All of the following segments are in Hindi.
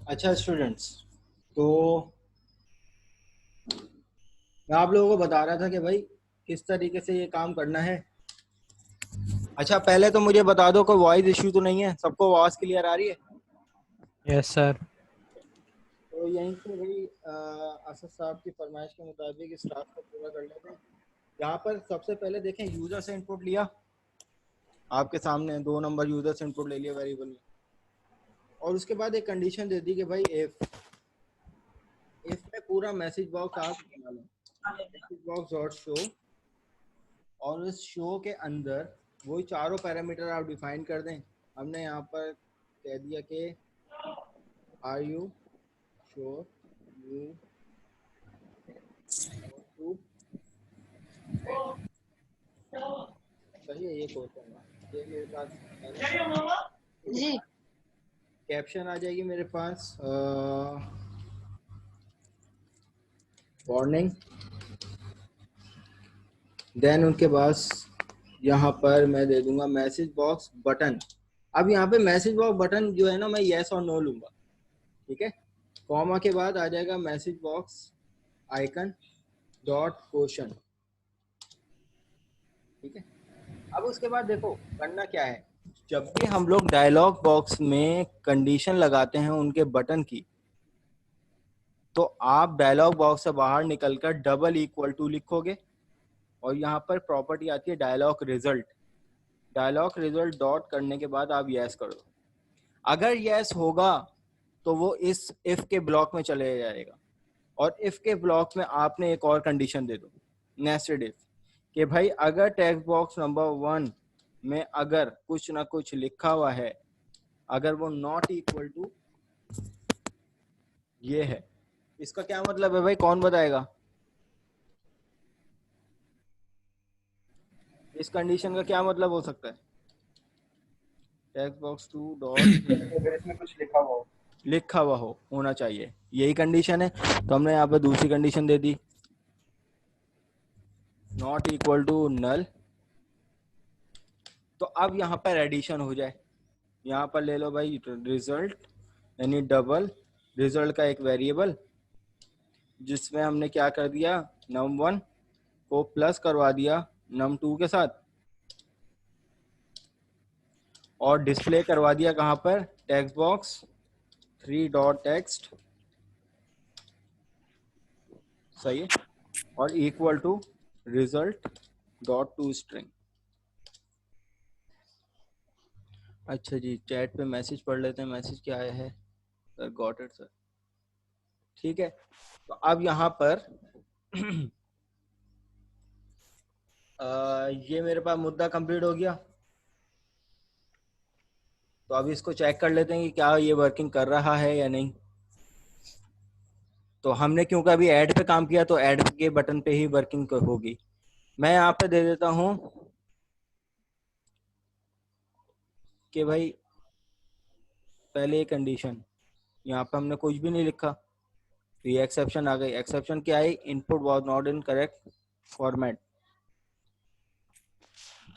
अच्छा स्टूडेंट्स, तो मैं आप लोगों को बता रहा था कि भाई किस तरीके से ये काम करना है। अच्छा, पहले तो मुझे बता दो कोई वॉइस इश्यू तो नहीं है, सबको आवाज़ क्लियर आ रही है? Yes sir. तो यहीं से भाई असद साहब की फरमाइश के मुताबिक इस टास्क को पूरा कर लेते हैं। यहाँ पर सबसे पहले देखें, यूजर से इनपुट लिया, आपके सामने 2 नंबर यूजर से इनपुट ले लिया वेरिएबल में, और उसके बाद एक कंडीशन दे दी कि भाई इफ में पूरा मैसेज बॉक्स आप बना लो, मैसेज बॉक्स डॉट शो, और उस शो के अंदर वही चारों पैरामीटर आप डिफाइन कर दें। हमने यहाँ पर कह दिया कि are you sure you too, सही है ये क्वेश्चन है, ये मेरे पास है ना। ठीक है, जी। कैप्शन आ जाएगी मेरे पास, वार्निंग। देन उनके पास यहाँ पर मैं दे दूंगा मैसेज बॉक्स बटन। अब यहाँ पे मैसेज बॉक्स बटन जो है ना, मैं येस और नो लूंगा। ठीक है, कॉमा के बाद आ जाएगा message box icon dot question. ठीक है, अब उसके बाद देखो करना क्या है। जब भी हम लोग डायलॉग बॉक्स में कंडीशन लगाते हैं उनके बटन की, तो आप डायलॉग बॉक्स से बाहर निकलकर डबल इक्वल टू लिखोगे, और यहाँ पर प्रॉपर्टी आती है dialog result. Dialog result dot करने के बाद आप यस करो। अगर यस होगा तो वो इस इफ के ब्लॉक में चले जाएगा, और इफ के ब्लॉक में आपने एक और कंडीशन दे दो, नेस्टेड इफ, कि भाई अगर टेक्स्ट बॉक्स नंबर 1 में अगर कुछ ना कुछ लिखा हुआ है, अगर वो नॉट इक्वल टू ये है, इसका क्या मतलब है भाई, कौन बताएगा? इस कंडीशन का क्या मतलब हो सकता है? टेक्स्ट बॉक्स 2 डॉट, अगर इसमें कुछ लिखा हुआ हो होना चाहिए, यही कंडीशन है। तो हमने यहाँ पे दूसरी कंडीशन दे दी, नॉट इक्वल टू नल। तो अब यहाँ पर एडिशन हो जाए, यहाँ पर ले लो भाई रिजल्ट, यानी डबल रिजल्ट का एक वेरिएबल, जिसमें हमने क्या कर दिया, num1 को प्लस करवा दिया num2 के साथ, और डिस्प्ले करवा दिया कहाँ पर, टेक्स्ट बॉक्स 3 डॉट टेक्स्ट, सही है, और equal to result dot to string. अच्छा जी, चैट पे मैसेज पढ़ लेते हैं, मैसेज क्या आया है। Sir got it sir. ठीक है, तो अब यहाँ पर ये मेरे पास मुद्दा कंप्लीट हो गया। तो अब इसको चेक कर लेते हैं कि क्या ये वर्किंग कर रहा है या नहीं। तो हमने क्योंकि अभी ऐड पे काम किया, तो ऐड के बटन पे ही वर्किंग होगी। मैं यहाँ पे दे देता हूँ कि भाई पहले ये कंडीशन, यहाँ पे हमने कुछ भी नहीं लिखा, तो ये एक्सेप्शन आ गई। एक्सेप्शन क्या आई, input was not in correct format.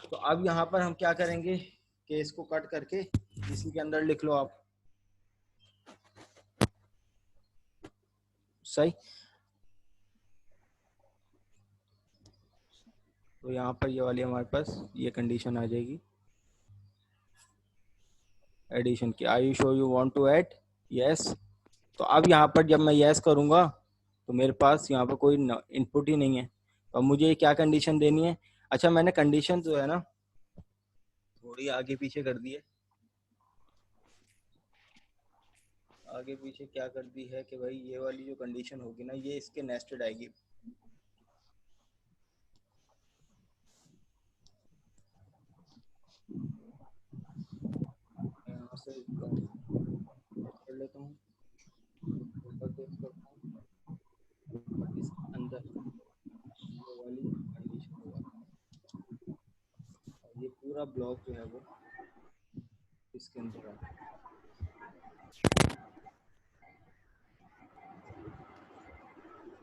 तो अब यहाँ पर हम क्या करेंगे कि इसको कट करके इसी के अंदर लिख लो आप, सही। तो यहाँ पर ये वाली हमारे पास ये कंडीशन आ जाएगी एडिशन की, I you show you want to add, yes. तो अब यहाँ पर जब मैं यस करूँगा तो मेरे पास यहाँ पर कोई इनपुट ही नहीं है, तो अब मुझे क्या कंडीशन देनी है। अच्छा, मैंने कंडीशन जो है ना थोड़ी आगे पीछे कर दी है। आगे पीछे क्या कर दी है कि भाई ये वाली जो कंडीशन होगी ना, ये इसके नेस्टेड आएगी। यहाँ से कर लेता हूँ, ऊपर पेस्ट करता हूँ, और इस अंदर ये वाली कंडीशन होगा, और ये पूरा ब्लॉक जो है वो इसके अंदर आ।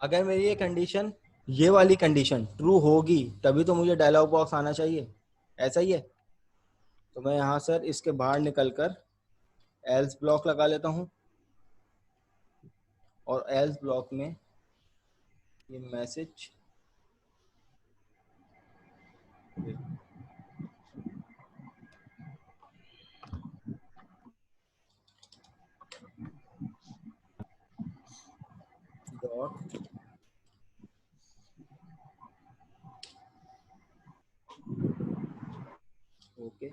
अगर मेरी ये कंडीशन, ये वाली कंडीशन ट्रू होगी, तभी तो मुझे डायलॉग बॉक्स आना चाहिए, ऐसा ही है। तो मैं यहाँ सर इसके बाहर निकलकर एल्स ब्लॉक लगा लेता हूँ, और एल्स ब्लॉक में ये मैसेज डॉट ओके।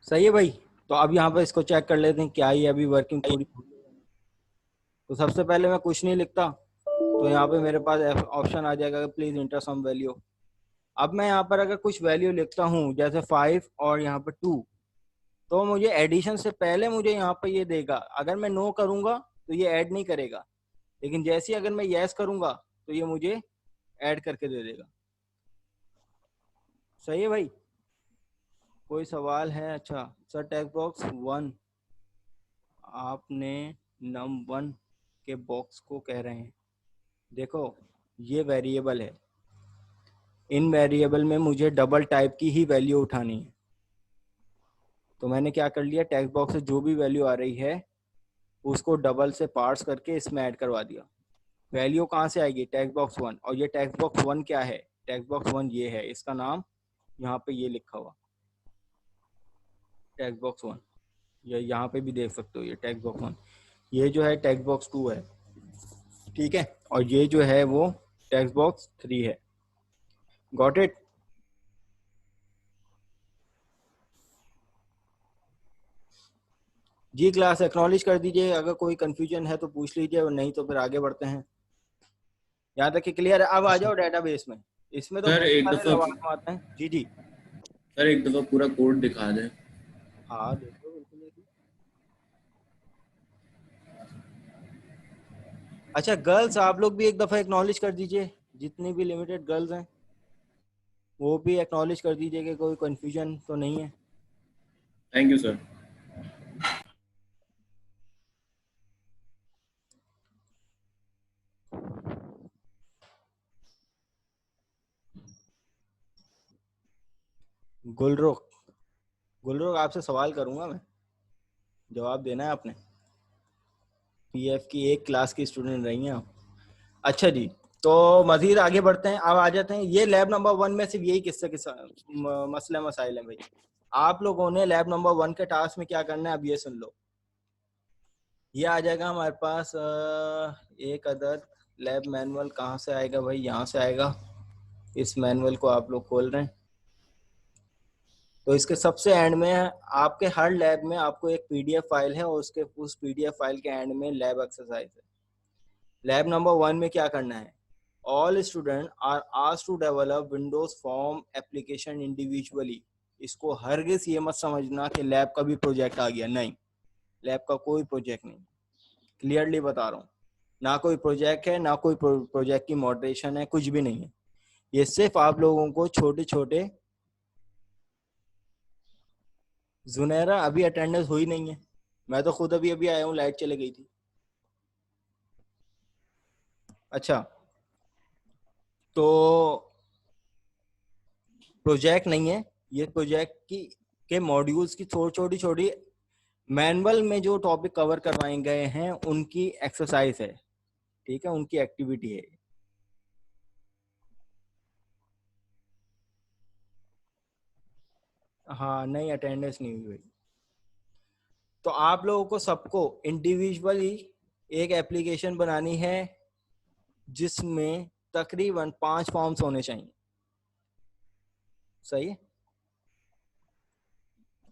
सही है भाई। तो अब यहाँ पे इसको चेक कर लेते हैं क्या ये अभी वर्किंग पूरी। तो सबसे पहले मैं कुछ नहीं लिखता, तो यहाँ पे मेरे पास ऑप्शन आ जाएगा प्लीज इंटर सम वैल्यू। अब मैं यहाँ पर अगर कुछ वैल्यू लिखता हूँ जैसे 5 और यहाँ पर 2, तो मुझे एडिशन से पहले मुझे यहाँ पर ये देगा। अगर मैं नो करूंगा तो ये ऐड नहीं करेगा, लेकिन जैसे ही अगर मैं यस करूंगा तो ये मुझे ऐड करके दे देगा। सही है भाई। कोई सवाल है? अच्छा सर, टेक्स्ट बॉक्स 1 आपने num1 के बॉक्स को कह रहे हैं। देखो ये वेरिएबल है, इन वेरिएबल में मुझे डबल टाइप की ही वैल्यू उठानी है। तो मैंने क्या कर लिया, टेक्स्ट बॉक्स से जो भी वैल्यू आ रही है उसको डबल से पार्स करके इसमें ऐड करवा दिया। वैल्यू कहाँ से आएगी, टेक्स्ट बॉक्स 1। और ये टेक्स्ट बॉक्स 1 क्या है, टेक्स्ट बॉक्स 1 ये है, इसका नाम यहाँ पे ये लिखा हुआ टेक्स्ट बॉक्स 1। ये यहाँ पे भी देख सकते हो ये टेक्स्ट बॉक्स 1। ये जो है टेक्स्ट बॉक्स 2 है, ठीक है। और ये जो है वो टेक्स्ट बॉक्स 3 है। Got it. जी क्लास एक्नॉलेज कर दीजिए, अगर कोई कंफ्यूजन है तो पूछ लीजिए, और नहीं तो फिर आगे बढ़ते हैं। यहाँ तक कि क्लियर है। अब आ जाओ डेटाबेस में, इसमें तो सर बहुत एक सारे दफा लवाजम आते हैं। जी जी। सर एक दफा पूरा कोड दिखा दें। हाँ देखो बिल्कुल देखिए। अच्छा गर्ल्स आप लोग भी एक दफा एक्नॉलेज कर दीजिए, जितनी भी लिमिटेड गर्ल्स हैं वो भी एक्नॉलेज कर दीजिए कि कोई कंफ्यूजन तो नहीं है। Thank you sir. Gulrukh, Gulrukh आपसे सवाल करूंगा मैं, जवाब देना है आपने। पीएफ की एक क्लास की स्टूडेंट रही हैं आप। अच्छा जी, तो मजीद आगे बढ़ते हैं। अब आ जाते हैं ये लैब नंबर 1 में सिर्फ यही किस्से किस्सा मसले मसाइल हैं भाई। आप लोगों ने लैब नंबर 1 के टास्क में क्या करना है अब ये सुन लो। ये आ जाएगा हमारे पास एक अदद लैब मैनुअल। कहाँ से आएगा भाई, यहाँ से आएगा। इस मैनुअल को आप लोग खोल रहे हैं तो इसके सबसे एंड में आपके हर लैब में आपको एक पीडीएफ फाइल है, और उसके उस पीडीएफ फाइल के एंड में लैब एक्सरसाइज है। लैब नंबर 1 में क्या करना है, all student are asked to develop Windows form application individually. इसको हरगिज ये मत समझना कि लैब का भी प्रोजेक्ट आ गया, नहीं, लैब का कोई प्रोजेक्ट नहीं। क्लियरली बता रहा हूँ, ना कोई प्रोजेक्ट है, ना कोई प्रोजेक्ट की मॉडरेशन है, कुछ भी नहीं है। ये सिर्फ आप लोगों को छोटे छोटे, जुनैरा अभी अटेंडेंस हुई नहीं है, मैं तो खुद अभी अभी आया हूँ, लाइट चले गई थी। अच्छा, तो प्रोजेक्ट नहीं है ये, प्रोजेक्ट की के मॉड्यूल्स की छोटी छोटी मैनुअल में जो टॉपिक कवर करवाए गए हैं उनकी एक्सरसाइज है, ठीक है, उनकी एक्टिविटी है। हाँ नहीं, अटेंडेंस नहीं हुई भाई। तो आप लोगों को सबको इंडिविजुअली एक एप्लीकेशन बनानी है जिसमें तकरीबन 5 फॉर्म्स होने चाहिए। सही है,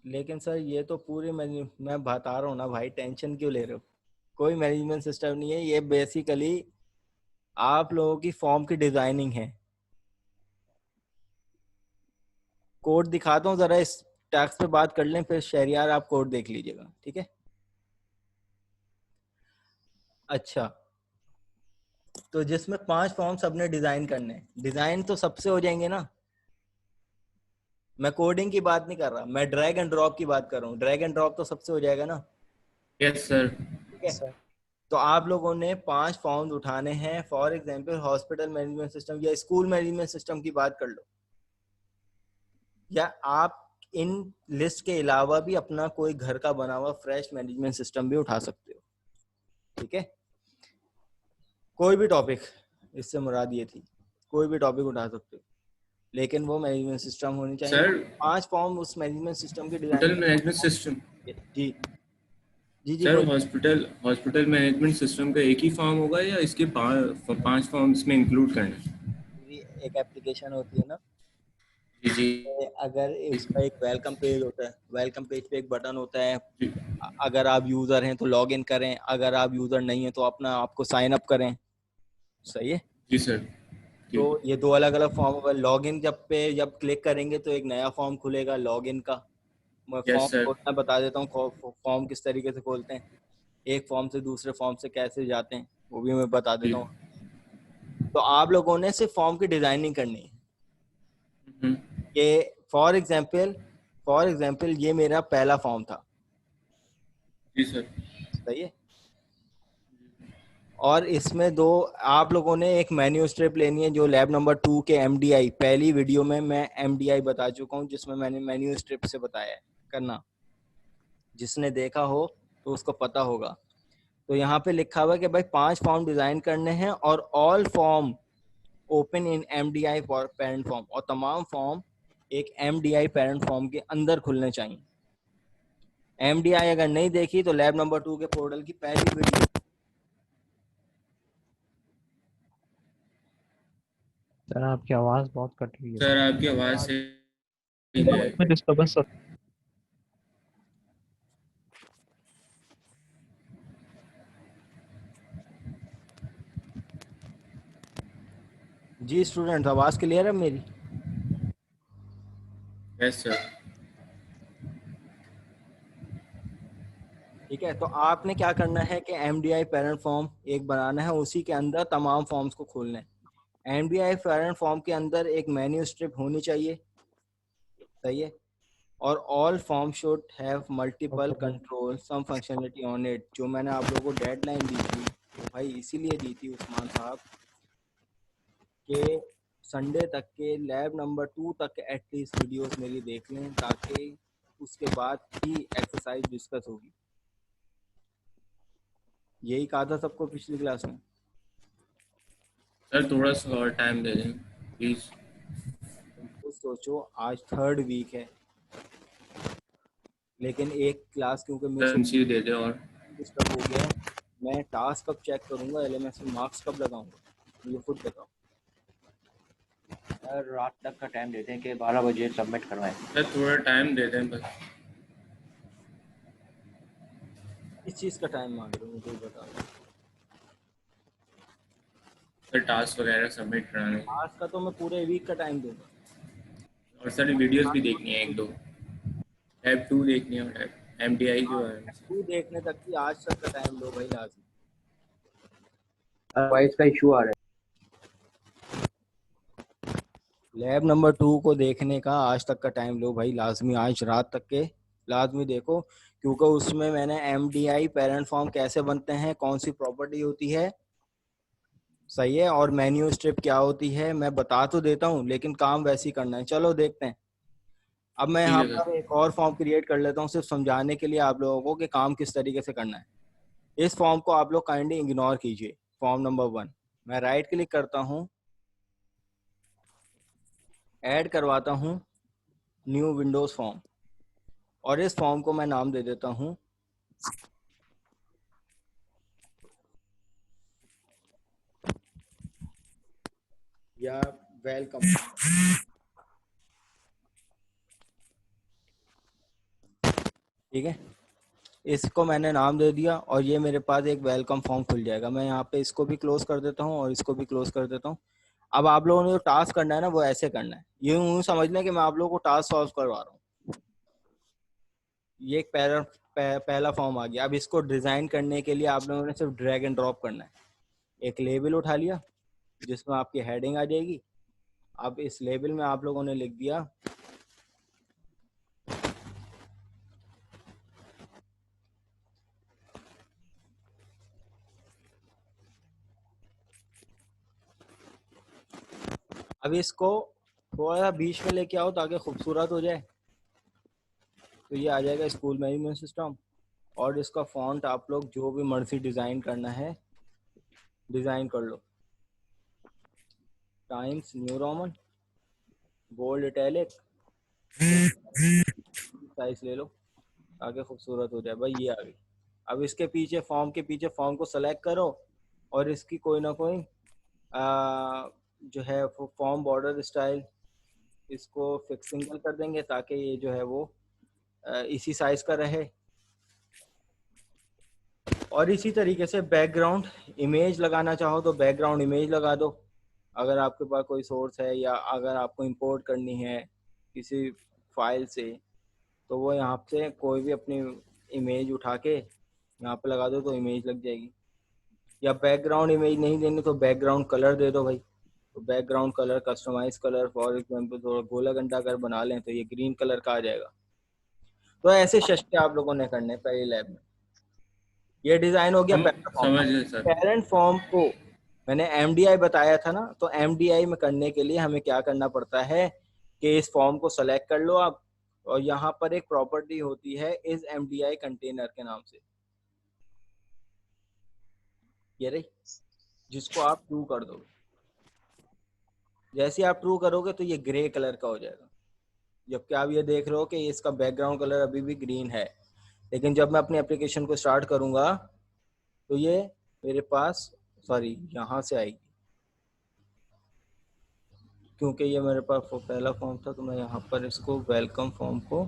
लेकिन सर ये तो पूरे मैं बता रहा हूँ ना भाई, टेंशन क्यों ले रहे हो। कोई मैनेजमेंट सिस्टम नहीं है, ये बेसिकली आप लोगों की फॉर्म की डिजाइनिंग है। कोड दिखाता हूँ जरा, इस टैक्स पे बात कर लें फिर शहरियार आप कोड देख लीजिएगा, ठीक है। अच्छा, तो जिसमें 5 फॉर्म सबने डिजाइन करने हैं, डिजाइन तो सबसे हो जाएंगे ना। मैं कोडिंग की बात नहीं कर रहा, मैं ड्रैग एंड ड्रॉप की बात कर रहा हूँ। ड्रैग एंड ड्रॉप तो सबसे हो जाएगा ना, यस सर। ठीक है। सर तो आप लोगों ने 5 फॉर्म्स उठाने हैं। For example hospital management system या स्कूल मैनेजमेंट सिस्टम की बात कर लो, या आप इन लिस्ट के अलावा भी अपना कोई घर का बना हुआ फ्रेश मैनेजमेंट सिस्टम भी उठा सकते हो, ठीक है। कोई भी टॉपिक, इससे मुराद ये थी, कोई भी टॉपिक उठा सकते हो, लेकिन वो मैनेजमेंट सिस्टम होनी चाहिए। सर 5 फॉर्म उस मैनेजमेंट सिस्टम की हॉस्पिटल डिजाइन। मैनेजमेंट सिस्टम, जी जी जी सर बोलिए। हॉस्पिटल मैनेजमेंट सिस्टम का एक ही फॉर्म होगा या इसके पांच फॉर्म्स में इंक्लूड करना है? जी, एक एप्लीकेशन होती है ना, जी जी अगर उसका एक वेलकम पेज होता है, वेलकम पेज पे एक बटन होता है, जी अगर आप यूजर हैं तो लॉग इन करें, अगर आप यूजर नहीं है तो अपना आपको साइन अप करें, सही है। जी सर। तो जी ये 2 अलग अलग फॉर्म होगा। लॉग इन जब क्लिक करेंगे तो एक नया फॉर्म खुलेगा लॉग इन का। मैं फॉर्म यस सर। खोलना बता देता हूँ, फॉर्म किस तरीके से खोलते हैं, एक फॉर्म से दूसरे फॉर्म से कैसे जाते हैं वो भी मैं बता जी। देता हूँ। तो आप लोगों ने सिर्फ फॉर्म की डिजाइनिंग करनी है हम्म, कि फॉर एग्जाम्पल ये मेरा पहला फॉर्म था, जी सर। सही है। और इसमें दो, आप लोगों ने एक मेन्यू स्ट्रिप लेनी है जो लैब नंबर 2 के एमडीआई, पहली वीडियो में मैं एमडीआई बता चुका हूँ जिसमें मैंने मेन्यू स्ट्रिप से बताया है करना, जिसने देखा हो तो उसको पता होगा। तो यहाँ पे लिखा हुआ है कि भाई 5 फॉर्म डिजाइन करने हैं और all form open in MDI for parent form, और तमाम फॉर्म एक एमडीआई पेरेंट फॉर्म के अंदर खुलने चाहिए। एमडीआई अगर नहीं देखी तो लैब नंबर 2 के पोर्टल की पहली वीडियो। सर आपकी आवाज़ बहुत कट रही है सर सर। आपकी आवाज़ से नहीं आ में रही। डिस्टर्बेंस। जी स्टूडेंट, आवाज क्लियर है मेरी? Yes sir. ठीक है, तो आपने क्या करना है कि एमडीआई पेरेंट फॉर्म एक बनाना है, उसी के अंदर तमाम फॉर्म्स को खोलना है। एमडीआई पेरेंट फॉर्म के अंदर एक मेन्यू स्ट्रिप होनी चाहिए, सही है। और all form should have multiple okay sir. Control some functionality on it, जो मैंने आप लोगों को डेडलाइन दी थी, तो भाई इसीलिए दी थी उस्मान साहब कि संडे तक के लैब नंबर 2 तक एटलीस्ट वीडियोस मेरी देख लें, ताकि उसके बाद ही एक्सरसाइज डिस्कस होगी। यही कहा था सबको पिछली क्लास में। सर थोड़ा सा और टाइम दे दें प्लीज़। तो सोचो आज 3rd वीक है, लेकिन एक क्लास क्योंकि मिस सर सी दे दें और डिस्टर्ब हो गया है। मैं टास्क कब चेक करूंगा, एलएमएस में मार्क्स कब लगाऊंगा, ये खुद बताओ। सर रात तक का टाइम देते हैं कि 12 बजे सबमिट करवाएं। सर थोड़ा टाइम दे दें बस। किस चीज़ का टाइम मांग रहे हो मुझे बताओ। सर टास्क वगैरह सबमिट कराने आज का तो मैं पूरे वीक का टाइम दूंगा। और सर वीडियोस भी देखनी है एक दो। टैब 2 देखनी है और टैब एमडीआई के बारे में। तू देखने तक की आज तक का टाइम लो भाई लाजमी। वॉइस का इशू आ रहा लैब नंबर 2 को देखने का आज तक का टाइम लो भाई लाजमी, आज रात तक के लाजमी देखो, क्योंकि उसमें मैंने एमडीआई पेरेंट फॉर्म कैसे बनते हैं, कौन सी प्रॉपर्टी होती है, सही है, और मेन्यू स्ट्रिप क्या होती है मैं बता तो देता हूँ, लेकिन काम वैसे ही करना है। चलो देखते हैं। अब मैं ठीक यहाँ है पर सर। एक और फॉर्म क्रिएट कर लेता हूँ सिर्फ समझाने के लिए आप लोगों को कि काम किस तरीके से करना है। इस फॉर्म को आप लोग काइंडली इग्नोर कीजिए। फॉर्म नंबर 1, मैं राइट क्लिक करता हूँ, ऐड करवाता हूँ न्यू विंडोज फॉर्म, और इस फॉर्म को मैं नाम दे देता हूँ या वेलकम, ठीक है। इसको मैंने नाम दे दिया और ये मेरे पास एक वेलकम फॉर्म खुल जाएगा। मैं यहाँ पे इसको भी क्लोज कर देता हूँ और इसको भी क्लोज कर देता हूँ। अब आप लोगों ने जो टास्क करना है ना वो ऐसे करना है, ये यूँ समझ लें कि मैं आप लोगों को टास्क सॉल्व करवा रहा हूँ। ये एक पहला फॉर्म आ गया। अब इसको डिजाइन करने के लिए आप लोगों ने सिर्फ ड्रैग एंड ड्रॉप करना है। एक लेबल उठा लिया जिसमें आपकी हेडिंग आ जाएगी। अब इस लेबल में आप लोगों ने लिख दिया अब इसको थोड़ा बीच में लेके आओ ताकि खूबसूरत हो जाए। तो ये आ जाएगा स्कूल मैनेजमेंट सिस्टम। और इसका फॉन्ट आप लोग जो भी मर्जी डिज़ाइन करना है डिज़ाइन कर लो। Times New Roman, bold italic, size ले लो ताकि खूबसूरत हो जाए। भाई ये आ गई। अब इसके पीछे फॉर्म को सेलेक्ट करो और इसकी कोई ना कोई जो है फॉर्म बॉर्डर स्टाइल इसको फिक्स सिंगल कर देंगे ताकि ये जो है वो इसी साइज का रहे। और इसी तरीके से बैकग्राउंड इमेज लगाना चाहो तो बैकग्राउंड इमेज लगा दो। अगर आपके पास कोई सोर्स है या अगर आपको इंपोर्ट करनी है किसी फाइल से तो वो यहाँ से कोई भी अपनी इमेज उठा के यहाँ पे लगा दो तो इमेज लग जाएगी। या बैकग्राउंड इमेज नहीं देनी तो बैकग्राउंड कलर दे दो भाई। तो background colour customise colour for example थोड़ा गोला गंडा अगर बना लें तो ये ग्रीन कलर का आ जाएगा। तो ऐसे शस्ते आप लोगों ने करने पहले लैब में। ये डिजाइन हो गया पैरेंट फॉर्म। समझ गए सर। पैरेंट फॉर्म को मैंने एमडीआई बताया था ना, तो एमडीआई में करने के लिए हमें क्या करना पड़ता है कि इस फॉर्म को सेलेक्ट कर लो आप और यहाँ पर एक प्रॉपर्टी होती है इस एमडीआई कंटेनर के नाम से, ये रही, जिसको आप ट्रू कर दो। जैसे आप ट्रू करोगे तो ये ग्रे कलर का हो जाएगा। जबकि आप ये देख रहे हो कि इसका बैकग्राउंड कलर अभी भी ग्रीन है, लेकिन जब मैं अपनी एप्लीकेशन को स्टार्ट करूंगा तो ये मेरे पास सॉरी यहाँ से आएगी, क्योंकि ये मेरे पास पहला फॉर्म था तो मैं यहाँ पर इसको वेलकम फॉर्म को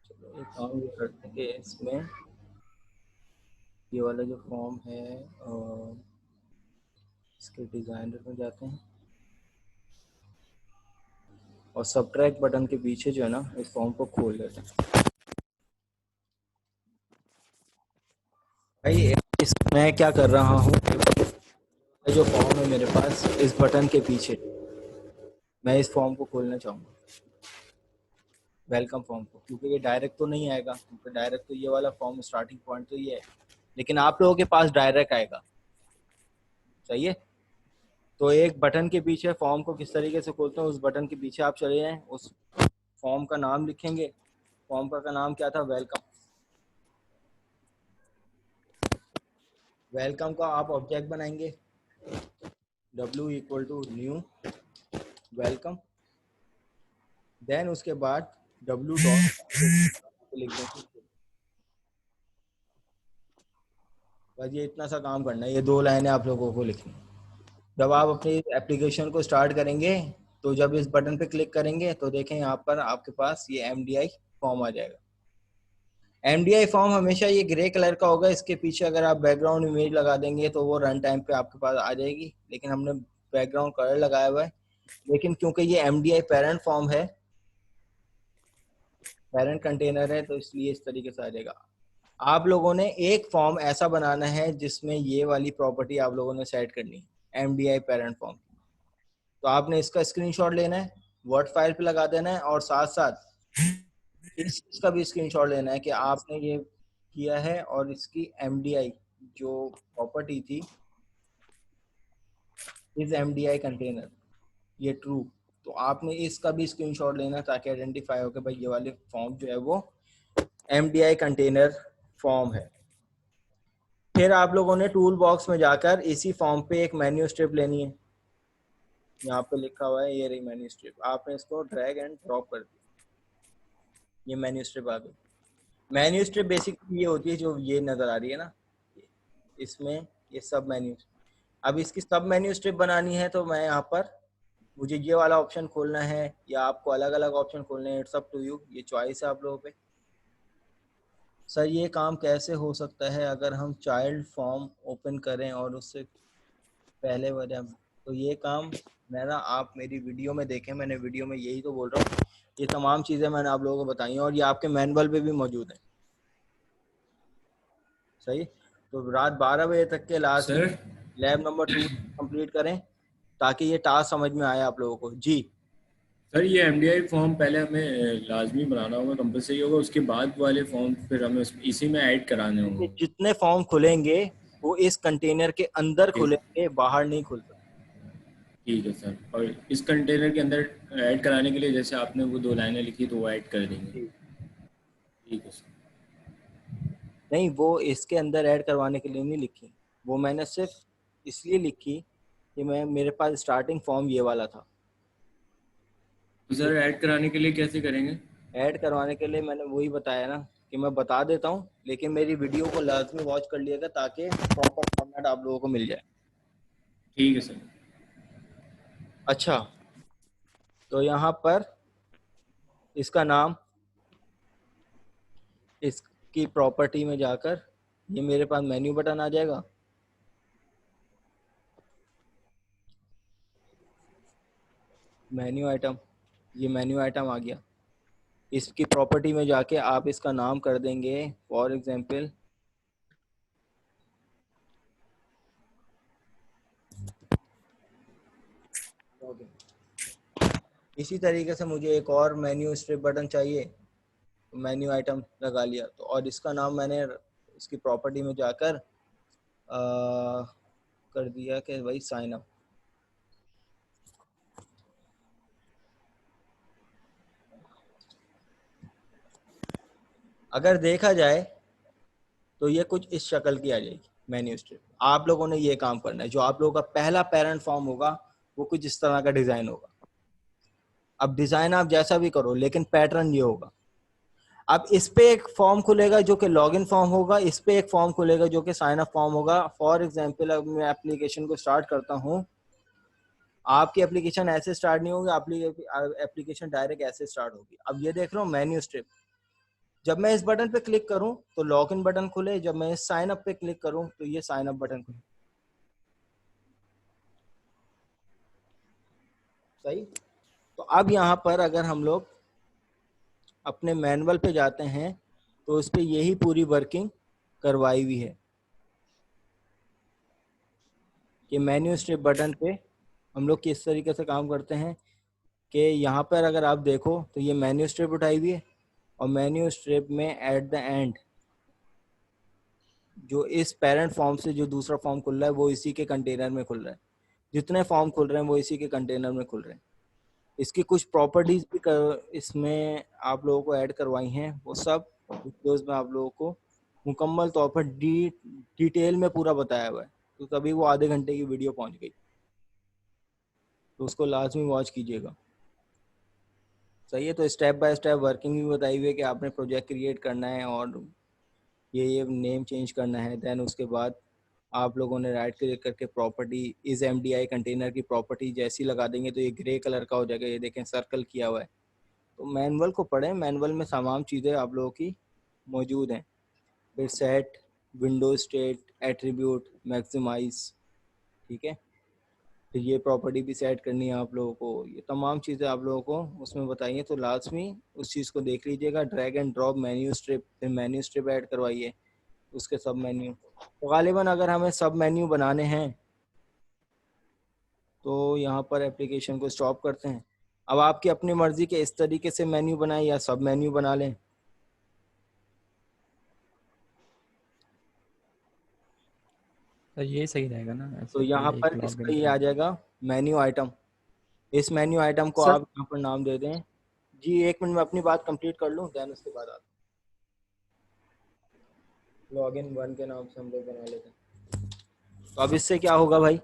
चलो एक काम ये करते हैं कि इसमें ये वाला जो फॉर्म है इसके डिजाइनर में जाते हैं और सब्ट्रैक्ट बटन के पीछे जो है ना इस फॉर्म को खोल लेते हैं। भाई मैं क्या कर रहा हूँ, जो फॉर्म है मेरे पास इस बटन के पीछे, मैं इस फॉर्म को खोलना चाहूँगा वेलकम फॉर्म को, क्योंकि ये डायरेक्ट तो नहीं आएगा, क्योंकि डायरेक्ट तो ये वाला फॉर्म स्टार्टिंग पॉइंट तो ये है, लेकिन आप लोगों के पास डायरेक्ट आएगा। सही है। तो एक बटन के पीछे फॉर्म को किस तरीके से खोलते हैं, उस बटन के पीछे आप चले जाएं, उस फॉर्म का नाम लिखेंगे। फॉर्म का नाम क्या था, वेलकम। वेलकम का आप ऑब्जेक्ट बनाएंगे w equal to new welcome, then उसके बाद w डॉट लिख देंगे। बस ये इतना सा काम करना है, ये 2 लाइनें आप लोगों को लिखनी। जब आप अपनी एप्लीकेशन को स्टार्ट करेंगे तो जब इस बटन पे क्लिक करेंगे तो देखें यहाँ पर आपके पास ये एमडीआई फॉर्म आ जाएगा। एमडीआई फॉर्म हमेशा ये ग्रे कलर का होगा, इसके पीछे अगर आप बैकग्राउंड इमेज लगा देंगे तो वो रन टाइम पे आपके पास आ जाएगी, लेकिन हमने बैकग्राउंड कलर लगाया हुआ है। लेकिन क्योंकि ये एमडीआई पेरेंट फॉर्म है, पेरेंट कंटेनर है, तो इसलिए इस तरीके से आ जाएगा। आप लोगों ने एक फॉर्म ऐसा बनाना है जिसमें ये वाली प्रॉपर्टी आप लोगों ने सेट करनी है एमडीआई पेरेंट फॉर्म। तो आपने इसका स्क्रीनशॉट लेना है, वर्ड फाइल पे लगा देना है और साथ साथ इसका भी स्क्रीनशॉट लेना है कि आपने ये किया है और इसकी एमडीआई जो प्रॉपर्टी थी इस एमडीआई कंटेनर ये ट्रू, तो आपने इसका भी स्क्रीनशॉट लेना ताकि आइडेंटिफाई हो कि भाई ये वाले फॉर्म जो है वो एमडीआई कंटेनर फॉर्म है। फिर आप लोगों ने टूल बॉक्स में जाकर इसी फॉर्म पे एक मेन्यू स्ट्रिप लेनी है, यहाँ पे लिखा हुआ है ये रही मेन्यू स्ट्रिप, आपने इसको ड्रैग एंड ड्रॉप कर दिया, ये मेन्यू स्ट्रिप आ गई। मेन्यू स्ट्रिप बेसिकली ये होती है जो ये नजर आ रही है ना, इसमें ये सब मेन्यू। अब इसकी सब मेन्यू स्ट्रिप बनानी है तो मैं यहाँ पर मुझे ये वाला ऑप्शन खोलना है या आपको अलग अलग ऑप्शन खोलने हैं, इट्स अप टू यू, ये चॉइस है आप लोगों पे। सर ये काम कैसे हो सकता है अगर हम चाइल्ड फॉर्म ओपन करें और उससे पहले वजह, तो ये काम मेरा आप मेरी वीडियो में देखें, मैंने वीडियो में यही तो बोल रहा हूँ, ये तमाम चीज़ें मैंने आप लोगों को बताई हैं और ये आपके मैनुअल पे भी मौजूद है। सही। तो रात 12 बजे तक के लास्ट लैब नंबर 2 कंप्लीट करें ताकि ये टास्क समझ में आए आप लोगों को। जी सर ये एमडीआई फॉर्म पहले हमें लाजमी बनाना होगा, कंपलसरी होगा, उसके बाद वाले फॉर्म फिर हमें इसी में ऐड कराने ये होंगे? जितने फॉर्म खुलेंगे वो इस कंटेनर के अंदर ठीक खुलेंगे, बाहर नहीं खुल सकते। ठीक है सर। और इस कंटेनर के अंदर ऐड कराने के लिए जैसे आपने वो 2 लाइनें लिखी तो वो ऐड कर देंगे। जी। ठीक है सर। नहीं, वो इसके अंदर ऐड करवाने के लिए नहीं लिखी, वो मैंने सिर्फ इसलिए लिखी कि मैं मेरे पास स्टार्टिंग फॉर्म ये वाला था। तो सर ऐड कराने के लिए कैसे करेंगे? ऐड करवाने के लिए मैंने वही बताया ना कि मैं बता देता हूँ, लेकिन मेरी वीडियो को लाजमी वॉच कर लिएगा ताकि प्रॉपर फॉर्मेट आप लोगों को मिल जाए। ठीक है सर। अच्छा, तो यहाँ पर इसका नाम, इसकी प्रॉपर्टी में जाकर ये मेरे पास मेन्यू बटन आ जाएगा। मेन्यू आइटम, ये मेन्यू आइटम आ गया। इसकी प्रॉपर्टी में जाके आप इसका नाम कर देंगे फॉर एग्जांपल इसी तरीके से मुझे एक और मेन्यू स्ट्रिप बटन चाहिए, तो मेन्यू आइटम लगा लिया, तो और इसका नाम मैंने इसकी प्रॉपर्टी में जाकर कर दिया कि भाई साइन अप। अगर देखा जाए तो ये कुछ इस शक्ल की आ जाएगी मेन्यू स्ट्रिप। आप लोगों ने ये काम करना है, जो आप लोगों का पहला पेरेंट फॉर्म होगा वो कुछ इस तरह का डिजाइन होगा। अब डिजाइन आप जैसा भी करो, लेकिन पैटर्न ये होगा। अब इस पे एक फॉर्म खुलेगा जो कि लॉगिन फॉर्म होगा, इस पे एक फॉर्म खुलेगा जो कि साइन अप फॉर्म होगा। फॉर एग्जांपल अब मैं एप्लीकेशन को स्टार्ट करता हूँ, आपकी एप्लीकेशन ऐसे स्टार्ट नहीं होगी, आपकी एप्लीकेशन डायरेक्ट ऐसे स्टार्ट होगी। अब ये देख रहा हूँ मेन्यू स्ट्रिप, जब मैं इस बटन पे क्लिक करूं तो लॉगिन बटन खुले, जब मैं इस साइन अप पे क्लिक करूं तो ये साइन अप बटन खुले। सही। तो अब यहाँ पर अगर हम लोग अपने मैनुअल पे जाते हैं तो इस पे यही पूरी वर्किंग करवाई हुई है कि मेन्यू स्ट्रिप बटन पे हम लोग किस तरीके से काम करते हैं कि यहाँ पर अगर आप देखो तो ये मेन्यू स्ट्रिप उठाई हुई है, और मेन्यू स्ट्रिप में एट द एंड जो इस पेरेंट फॉर्म से जो दूसरा फॉर्म खुल रहा है वो इसी के कंटेनर में खुल रहा है। जितने फॉर्म खुल रहे हैं वो इसी के कंटेनर में खुल रहे हैं। इसकी कुछ प्रॉपर्टीज भी इसमें आप लोगों को ऐड करवाई हैं, वो सब वीडियोस में आप लोगों को मुकम्मल तौर पर डिटेल में पूरा बताया हुआ है। तो तभी वो आधे घंटे की वीडियो पहुंच गई, तो उसको लाजमी वॉच कीजिएगा। सही है। तो स्टेप बाय स्टेप वर्किंग भी बताई हुई है कि आपने प्रोजेक्ट क्रिएट करना है और ये नेम चेंज करना है। देन उसके बाद आप लोगों ने राइट क्लिक करके प्रॉपर्टी इस एमडीआई कंटेनर की प्रॉपर्टी जैसी लगा देंगे तो ये ग्रे कलर का हो जाएगा। ये देखें सर्कल किया हुआ है। तो मैनुअल को पढ़ें, मैनुअल में तमाम चीज़ें आप लोगों की मौजूद हैं। फिर set, window state, attribute, maximise, ठीक है। फिर ये प्रॉपर्टी भी सेट करनी है आप लोगों को। ये तमाम चीज़ें आप लोगों को उसमें बताइए, तो लाजमी उस चीज़ को देख लीजिएगा। Drag and drop menu strip, फिर मेन्यू स्ट्रिप ऐड करवाइए, उसके सब मेन्यू। तो गालिबन अगर हमें सब मेन्यू बनाने हैं तो यहाँ पर एप्लीकेशन को स्टॉप करते हैं। अब आपकी अपनी मर्जी के इस तरीके से मेन्यू बनाएं या सब मेन्यू बना लें। तो ये सही रहेगा ना, तो ऐसे यहाँ पहले एक पर इसका लॉगिन ये आ फॉर्म। जाएगा मेन्यू आइटम। इस मेन्यू आइटम को सर आप यहाँ पर नाम दे दें। जी एक मिनट में अपनी बात कंप्लीट कर लूँ, देन उसके बाद आप लॉगिन 1 के नाम से हम लोग बना लेते हैं। तो अब इससे क्या होगा भाई,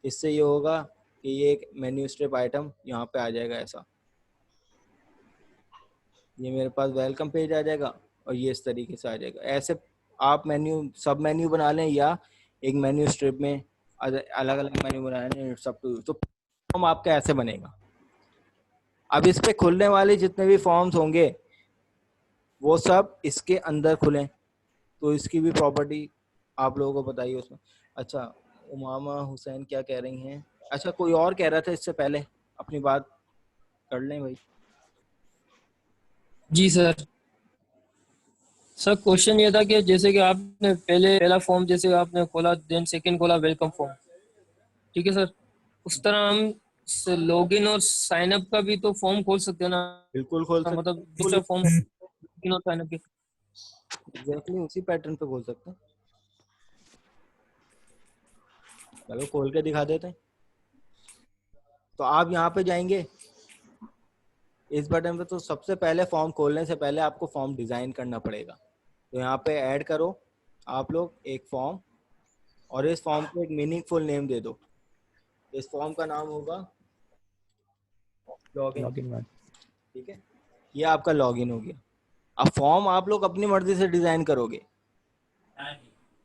इससे ये होगा कि ये एक मेन्यू स्ट्रिप आइटम यहाँ पे आ जाएगा ऐसा। ये मेरे पास वेलकम पेज आ जाएगा और ये इस तरीके से आ जाएगा। ऐसे आप मेन्यू सब मेन्यू बना लें या एक मेन्यू स्ट्रिप में अलग अलग मेन्यू बना लें, सब तो फॉर्म आपका ऐसे बनेगा। अब इस पे खुलने वाले जितने भी फॉर्म्स होंगे वो सब इसके अंदर खुलें, तो इसकी भी प्रॉपर्टी आप लोगों को बताइए उसमें। अच्छा, उमामा हुसैन क्या कह रही हैं? अच्छा, कोई और कह रहा था इससे पहले, अपनी बात कर लें भाई। जी सर। सर क्वेश्चन ये था कि जैसे कि आपने पहला फॉर्म जैसे आपने खोला, देन सेकंड खोला वेलकम फॉर्म, ठीक है सर। उस तरह हम लॉगिन और साइन अप का भी तो फॉर्म खोल सकते हैं ना, बिल्कुल खोल सकते मतलब हैं, दूसरा फॉर्म लॉगिन और साइन अप के। एग्जैक्टली उसी पैटर्न पे खोल सकते हैं। चलो खोल के दिखा देते हैं। तो आप यहाँ पे जाएंगे इस बटन पे, तो सबसे पहले फॉर्म खोलने से पहले आपको फॉर्म डिजाइन करना पड़ेगा। तो यहाँ पे ऐड करो आप लोग एक फॉर्म, और इस फॉर्म को एक मीनिंगफुल नेम दे दो। इस फॉर्म का नाम होगा लॉगिन। Login one. ठीक है, ये आपका लॉगिन हो गया। अब फॉर्म आप लोग अपनी मर्जी से डिजाइन करोगे।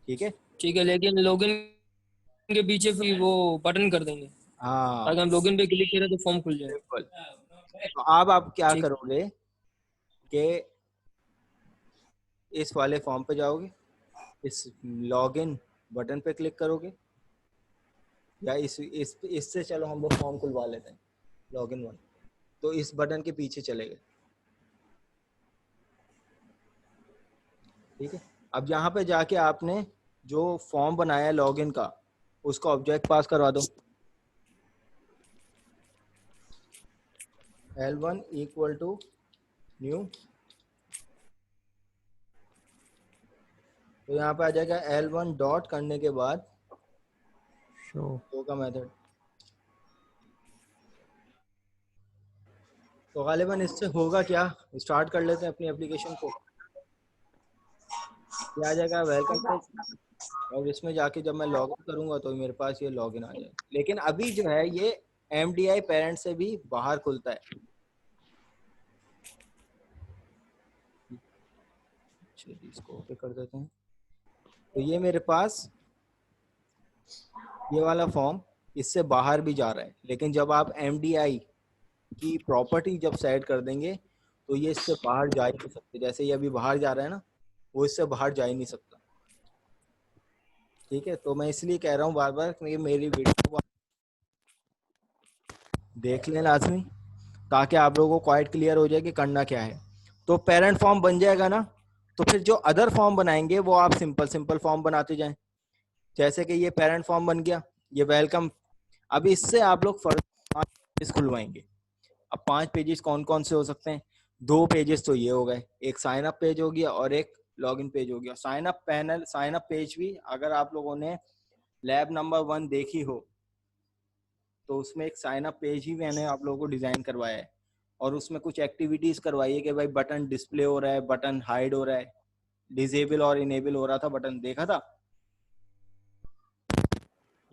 ठीक है, ठीक है, लेकिन लॉगिन के पीछे फिर वो बटन कर देंगे हाँ ताकि हम लॉगिन पे क्लिक करें तो फॉर्म खुल जाए। बिल्कुल। तो अब आप क्या ठीक। करोगे कि इस वाले फॉर्म पे जाओगे, इस लॉगिन बटन पे क्लिक करोगे, या इस इससे चलो हम लोग फॉर्म खुलवा लेते हैं लॉगिन वन। तो इस बटन के पीछे चले गए। ठीक है, अब यहाँ पे जाके आपने जो फॉर्म बनाया है लॉगिन का, उसका ऑब्जेक्ट पास करवा दो। L1 equal to new. तो यहाँ पे आ जाएगा L1 डॉट करने के बाद शो। शो का मेथड। तो गालिबन इससे होगा क्या, स्टार्ट कर लेते हैं अपनी एप्लीकेशन को। ये आ जाएगा वेलकम पेज, और इसमें जाके जब मैं लॉगिन करूंगा तो मेरे पास ये लॉगिन आ जाएगा। लेकिन अभी जो है ये MDI पेरेंट से भी बाहर खुलता है। चलिए इसको ओके कर देते हैं। तो ये मेरे पास ये वाला फॉर्म इससे बाहर भी जा रहा है, लेकिन जब आप MDI की प्रॉपर्टी जब सेट कर देंगे तो ये इससे बाहर जा ही नहीं सकते। जैसे ये अभी बाहर जा रहा है ना, वो इससे बाहर जा ही नहीं सकता। ठीक है, तो मैं इसलिए कह रहा हूँ बार बार कि मेरी वीडियो को देख लें लाजमी, ताकि आप लोगों को क्वाइट क्लियर हो जाए कि करना क्या है। तो पेरेंट फॉर्म बन जाएगा ना, तो फिर जो अदर फॉर्म बनाएंगे वो आप सिंपल सिंपल फॉर्म बनाते जाएं। जैसे कि ये पेरेंट फॉर्म बन गया, ये वेलकम। अब इससे आप लोग फर्स्ट 5 पेजेस खुलवाएंगे। अब 5 पेजेस कौन कौन से हो सकते हैं? 2 पेजेस तो ये हो गए, एक साइन अप पेज हो गया और एक लॉगिन पेज हो गया। Sign up panel, sign up page भी अगर आप लोगों ने लैब नंबर 1 देखी हो तो उसमें एक साइन अप पेज ही मैंने आप लोगों को डिजाइन करवाया है, और उसमें कुछ एक्टिविटीज करवाई है कि भाई बटन डिस्प्ले हो रहा है, बटन हाइड हो रहा है, डिसेबल और इनेबल हो रहा था बटन, देखा था?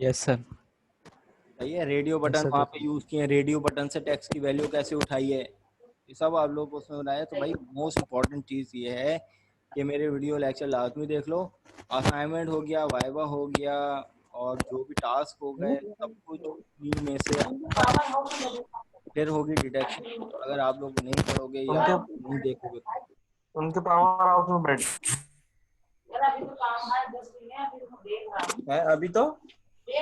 Yes sir. सही है, रेडियो यस बटन सर वहाँ देखो। पे यूज किए, रेडियो बटन से टेक्स्ट की वैल्यू कैसे उठाई है, ये सब आप लोग को उसमें बनाया। तो भाई मोस्ट इम्पॉर्टेंट चीज़ ये है कि मेरे वीडियो लेक्चर लाजमी देख लो। असाइनमेंट हो गया, वाइवा हो गया, और जो भी टास्क हो गए सब कुछ उन्हीं में से। फिर होगी डिटेक्शन, अगर आप लोग नहीं पढ़ोगे या उनके नहीं देखोगे तो। उनके पावर हाउस में बैठ है अभी तो। ठीक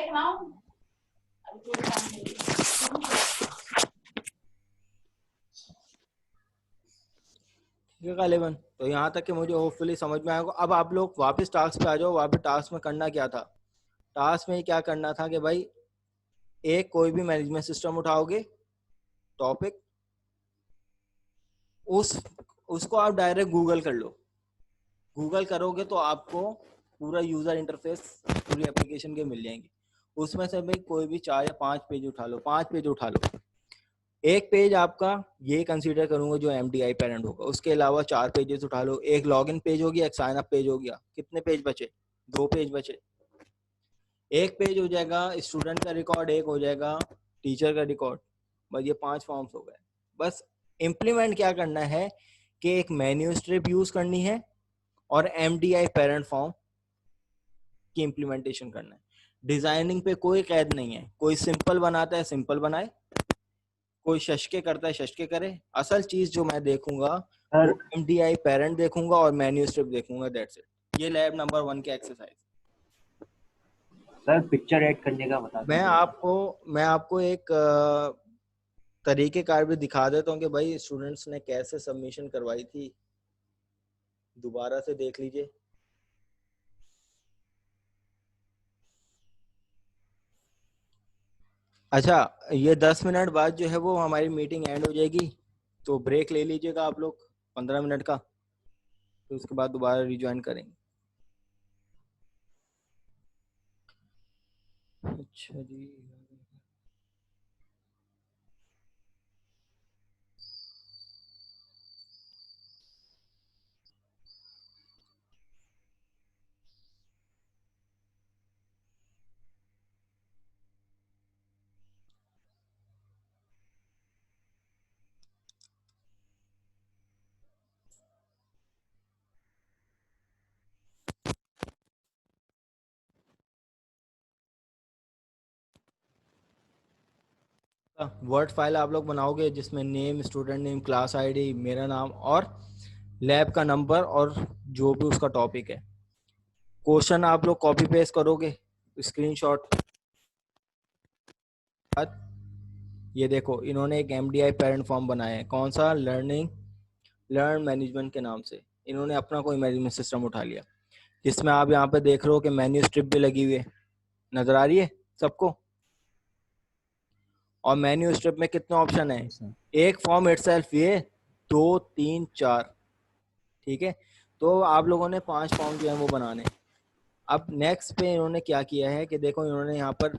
है गालिबन, तो यहाँ तक कि मुझे होपफुली समझ में आएगा। अब आप लोग वापस टास्क पे आ जाओ। वापस टास्क में करना क्या था? टास्क में क्या करना था कि भाई एक कोई भी मैनेजमेंट सिस्टम उठाओगे, टॉपिक, उसको आप डायरेक्ट गूगल कर लो। गूगल करोगे तो आपको पूरा यूजर इंटरफेस पूरी एप्लीकेशन के मिल जाएंगे। उसमें से भाई कोई भी 4 या 5 पेज उठा लो, 5 पेज उठा लो। एक पेज आपका ये कंसीडर करूंगा जो MDI पेरेंट होगा, उसके अलावा 4 पेजेस उठा लो। एक लॉगिन पेज हो गया, एक साइन अप पेज हो गया। कितने पेज बचे? 2 पेज बचे। एक पेज हो जाएगा स्टूडेंट का रिकॉर्ड, एक हो जाएगा टीचर का रिकॉर्ड। बस ये 5 फॉर्म्स हो गए। बस इम्प्लीमेंट क्या करना है कि एक मेन्यू स्ट्रिप यूज करनी है और MDI पेरेंट फॉर्म की इम्प्लीमेंटेशन करना है। डिजाइनिंग पे कोई कैद नहीं है, कोई सिंपल बनाता है सिंपल बनाए, कोई शशके करता है शशके करे। असल चीज जो मैं देखूंगा वो MDI पेरेंट देखूंगा और मेन्यू स्ट्रिप देखूंगा, दैट्स इट। ये लैब नंबर 1 के एक्सरसाइज। सर पिक्चर ऐड करने का बता मैं दीजिए। आपको एक तरीकेकार भी दिखा देता हूँ कि भाई स्टूडेंट्स ने कैसे सबमिशन करवाई थी, दोबारा से देख लीजिए। अच्छा, ये 10 मिनट बाद जो है वो हमारी मीटिंग एंड हो जाएगी, तो ब्रेक ले लीजिएगा आप लोग 15 मिनट का, तो उसके बाद दोबारा रिज्वाइन करेंगे। अच्छा जी। वर्ड फाइल आप लोग बनाओगे जिसमें name, student name, class ID, मेरा नाम और लैब का नंबर और जो भी उसका टॉपिक है। क्वेश्चन आप लोग कॉपी पेस्ट करोगे, स्क्रीनशॉट। ये देखो, इन्होंने एक एमडीआई पेरेंट फॉर्म बनाया है, कौन सा, लर्न मैनेजमेंट के नाम से। इन्होंने अपना कोई मैनेजमेंट सिस्टम उठा लिया, जिसमें आप यहाँ पे देख रहे हो कि मेन्यू स्ट्रिप भी लगी हुई है, नजर आ रही है सबको। और मेन्यू स्ट्रिप में कितने ऑप्शन है, एक फॉर्म इटसेल्फ ये 2 3 4, ठीक है। तो आप लोगों ने 5 फॉर्म जो है वो बनाने। अब नेक्स्ट पे इन्होंने क्या किया है कि देखो, इन्होंने यहाँ पर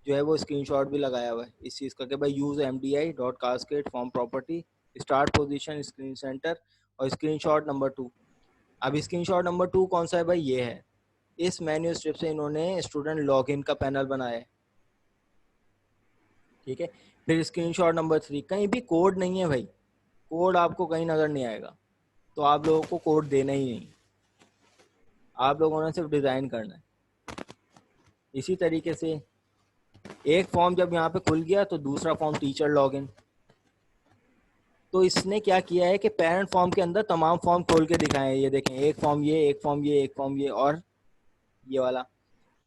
जो है वो स्क्रीनशॉट भी लगाया हुआ है इस चीज़ का कि भाई use mdi.cascade form property start position screen centre और स्क्रीनशॉट नंबर 2। अब स्क्रीनशॉट नंबर 2 कौन सा है भाई, ये है। इस मेन्यू स्ट्रिप से इन्होंने स्टूडेंट लॉगिन का पैनल बनाया है, ठीक है। फिर स्क्रीनशॉट नंबर 3, कहीं भी कोड नहीं है भाई, कोड आपको कहीं नजर नहीं आएगा, तो आप लोगों को कोड देना ही नहीं, आप लोगों ने सिर्फ डिजाइन करना है। इसी तरीके से एक फॉर्म जब यहाँ पे खुल गया तो दूसरा फॉर्म टीचर लॉगिन। तो इसने क्या किया है कि पेरेंट फॉर्म के अंदर तमाम फॉर्म खोल के दिखाए हैं, ये देखें, एक फॉर्म ये, एक फॉर्म ये, एक फॉर्म ये और ये वाला।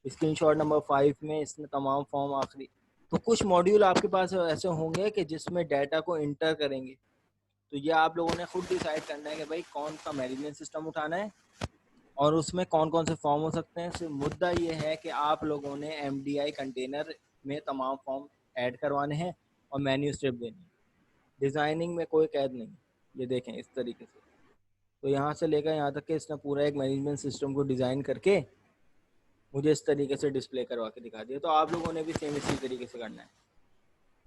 स्क्रीनशॉट नंबर 5 में इसने तमाम फॉर्म आखिरी। तो कुछ मॉड्यूल आपके पास ऐसे होंगे कि जिसमें डाटा को इंटर करेंगे, तो ये आप लोगों ने खुद डिसाइड करना है कि भाई कौन सा मैनेजमेंट सिस्टम उठाना है और उसमें कौन कौन से फॉर्म हो सकते हैं। सिर्फ मुद्दा ये है कि आप लोगों ने एमडीआई कंटेनर में तमाम फॉर्म ऐड करवाने हैं और मेन्यू स्ट्रिप देनी है। डिज़ाइनिंग में कोई कैद नहीं, ये देखें इस तरीके से। तो यहाँ से लेकर यहाँ तक कि इसने पूरा एक मैनेजमेंट सिस्टम को डिज़ाइन करके मुझे इस तरीके से डिस्प्ले करवा के दिखा दिया। तो आप लोगों ने भी सेम इसी तरीके से करना है।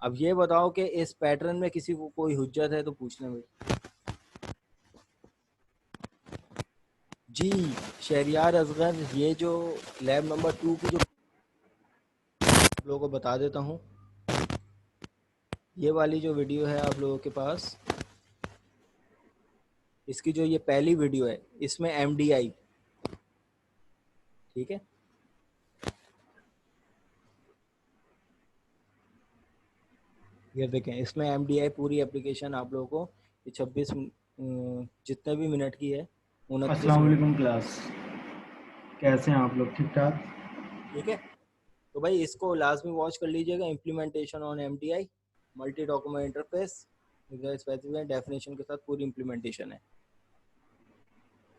अब ये बताओ कि इस पैटर्न में किसी को कोई हुज्जत है तो पूछने में। जी शहरियार असगर, ये जो लैब नंबर 2 की जो आप लोगों को बता देता हूँ, ये वाली जो वीडियो है आप लोगों के पास, इसकी जो ये पहली वीडियो है इसमें एमडीआई, ठीक है। ये देखें, इसमें एमडीआई पूरी एप्लीकेशन आप लोगों को ये 26 जितने भी मिनट की है, 29 अस्सलाम मिनट, वालेकुम क्लास, कैसे हैं आप लोग? ठीक ठाक। ठीक है। तो भाई इसको लाजमी वॉच कर लीजिएगा। Implementation on MDI, multi document interface, specific definition के साथ पूरी इम्प्लीमेंटेशन है।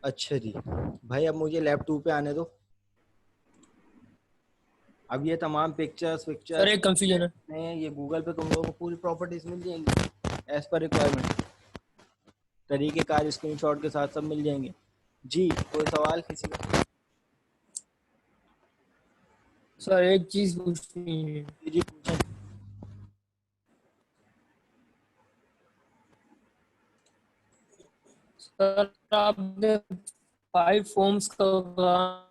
अच्छा जी भाई, अब मुझे लैब 2 पे आने दो। अब ये तमाम पिक्चर्स सर एक कंफ्यूजन है। ये गूगल पे तुम लोगों को पूरी प्रॉपर्टीज मिल जाएंगी एज पर रिक्वायरमेंट, तरीकेकार स्क्रीनशॉट के साथ सब मिल जाएंगे। जी कोई सवाल किसी का? सर एक चीज पूछनी है। जी पूछें। सर आपने 5 फॉर्म्स का बताया,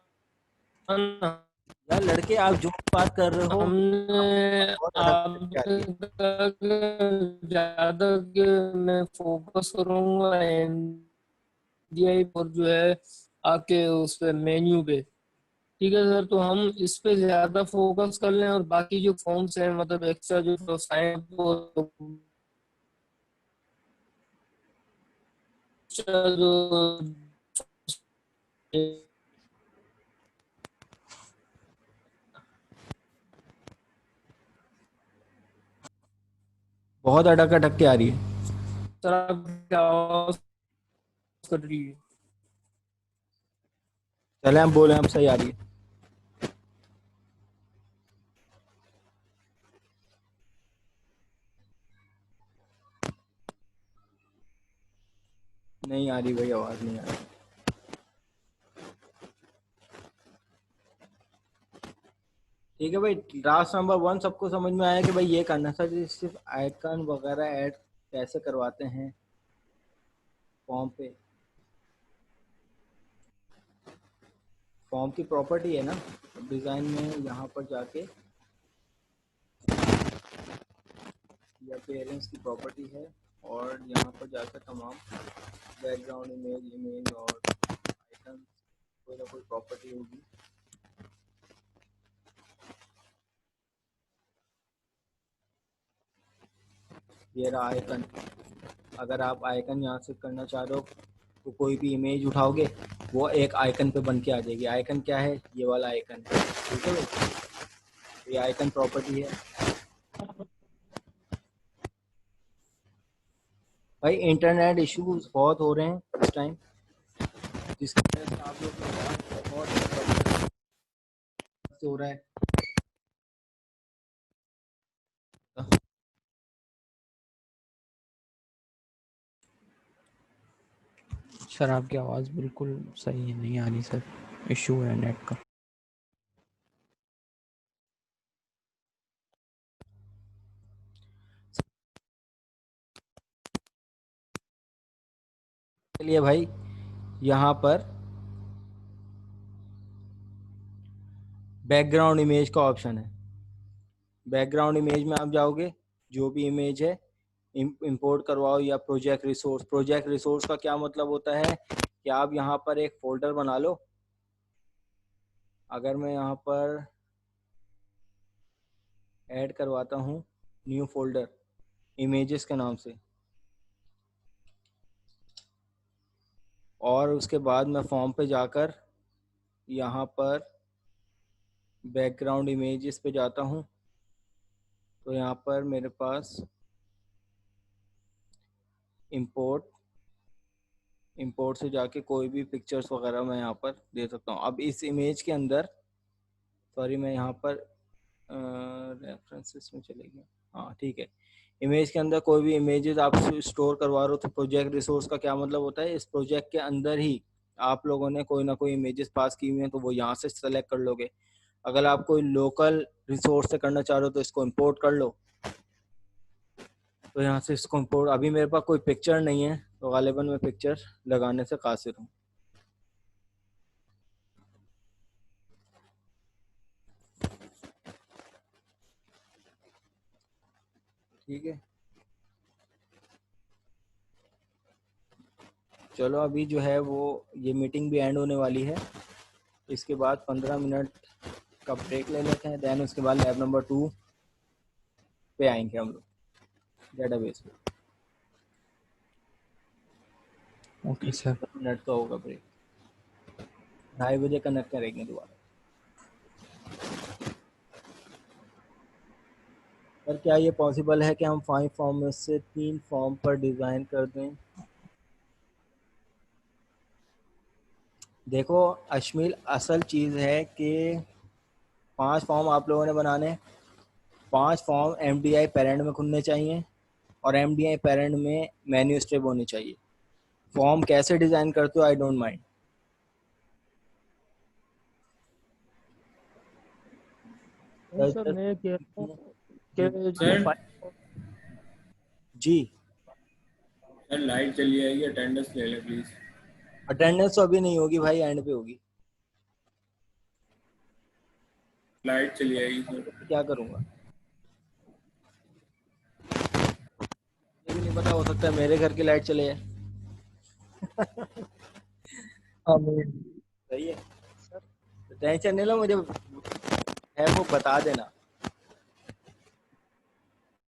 यार लड़के, आप जो बात कर रहे हो हमने बहुत आपने कहा कि ज्यादा कि मैं फोकस करूंगा एमडीआई पर जो है आके उस पे मेन्यू पे, ठीक है सर। तो हम इस पे ज्यादा फोकस कर लें और बाकी जो फॉर्म्स हैं मतलब एक्स्ट्रा जो साइन जो बहुत अटक अटक के आ रही है। सर आप क्या आवाज कर रही है? चले हम बोले, हम सही आ रही है। नहीं आ रही भाई, आवाज नहीं आ रही। ठीक है भाई, टास्क नंबर 1 सबको समझ में आया कि भाई ये करना था कि सिर्फ आइकन वगैरह ऐड कैसे करवाते हैं फॉर्म पे। फॉर्म की प्रॉपर्टी है ना डिज़ाइन में, यहाँ पर जाके या पेरेंट्स की प्रॉपर्टी है, और यहाँ पर जाकर तमाम बैकग्राउंड इमेज और आइकन कोई ना कोई प्रॉपर्टी होगी। ये रहा आइकन। अगर आप आइकन यहाँ से करना चाह रहे हो तो कोई भी इमेज उठाओगे वो एक आइकन पे बन के आ जाएगी। आइकन क्या है? ये वाला आइकन है, ठीक है भाई, ये आइकन प्रॉपर्टी है। भाई इंटरनेट इश्यूज बहुत हो रहे हैं इस टाइम, जिसकी वजह से आप लोग को बहुत हो रहा है। सर आपकी आवाज़ बिल्कुल सही नहीं आ रही सर, इशू है नेट का। चलिए भाई, यहाँ पर बैकग्राउंड इमेज का ऑप्शन है। बैकग्राउंड इमेज में आप जाओगे, जो भी इमेज है इंपोर्ट करवाओ या प्रोजेक्ट रिसोर्स। प्रोजेक्ट रिसोर्स का क्या मतलब होता है कि आप यहाँ पर एक फोल्डर बना लो। अगर मैं यहाँ पर ऐड करवाता हूँ न्यू फोल्डर इमेजेस के नाम से, और उसके बाद मैं फॉर्म पे जाकर यहाँ पर बैकग्राउंड इमेजेस पे जाता हूँ, तो यहाँ पर मेरे पास इंपोर्ट से जाके कोई भी पिक्चर्स वगैरह मैं यहाँ पर दे सकता हूँ। अब इस इमेज के अंदर, सॉरी मैं यहाँ पर रेफरेंसेस में चले गया, हाँ ठीक है। इमेज के अंदर कोई भी इमेजेस आप स्टोर करवा रहे हो तो प्रोजेक्ट रिसोर्स का क्या मतलब होता है, इस प्रोजेक्ट के अंदर ही आप लोगों ने कोई ना कोई इमेजेस पास की हुई हैं तो वो यहाँ से सेलेक्ट कर लोगे। अगर आप कोई लोकल रिसोर्स से करना चाह रहे हो तो इसको इंपोर्ट कर लो, तो यहाँ से इसको इंपोर्ट। अभी मेरे पास कोई पिक्चर नहीं है तो गालिबन मैं पिक्चर लगाने से कासिर हूँ। ठीक है, चलो अभी जो है वो ये मीटिंग भी एंड होने वाली है। इसके बाद 15 मिनट का ब्रेक ले लेते हैं, देन उसके बाद लैब नंबर 2 पे आएंगे हम लोग डेटाबेस पे। Okay sir. 10 मिनट का होगा ब्रेक, 2:30 बजे कनेक्ट करेंगे दोबारा। पर क्या ये पॉसिबल है कि हम 5 फॉर्म में से 3 फॉर्म पर डिज़ाइन कर दें? देखो अश्मील, असल चीज़ है कि 5 फॉर्म आप लोगों ने बनाने, 5 फॉर्म MDI पेरेंट में खुलने चाहिए और MDI पेरेंट में मेन्यू स्ट्रिप होनी चाहिए। फॉर्म कैसे डिज़ाइन करते हो आई डोंट माइंड। सर मैं कह रहा हूँ कि जो सर जी, सर लाइट चली जाएगी, अटेंडेंस ले लें प्लीज। अटेंडेंस तो अभी नहीं होगी भाई, एंड पे होगी। लाइट चली जाएगी सर। क्या करूँगा मुझे भी नहीं पता, हो सकता है मेरे घर की लाइट चले जाए। सही है, तो टेंशन नहीं लो, मुझे है वो बता देना।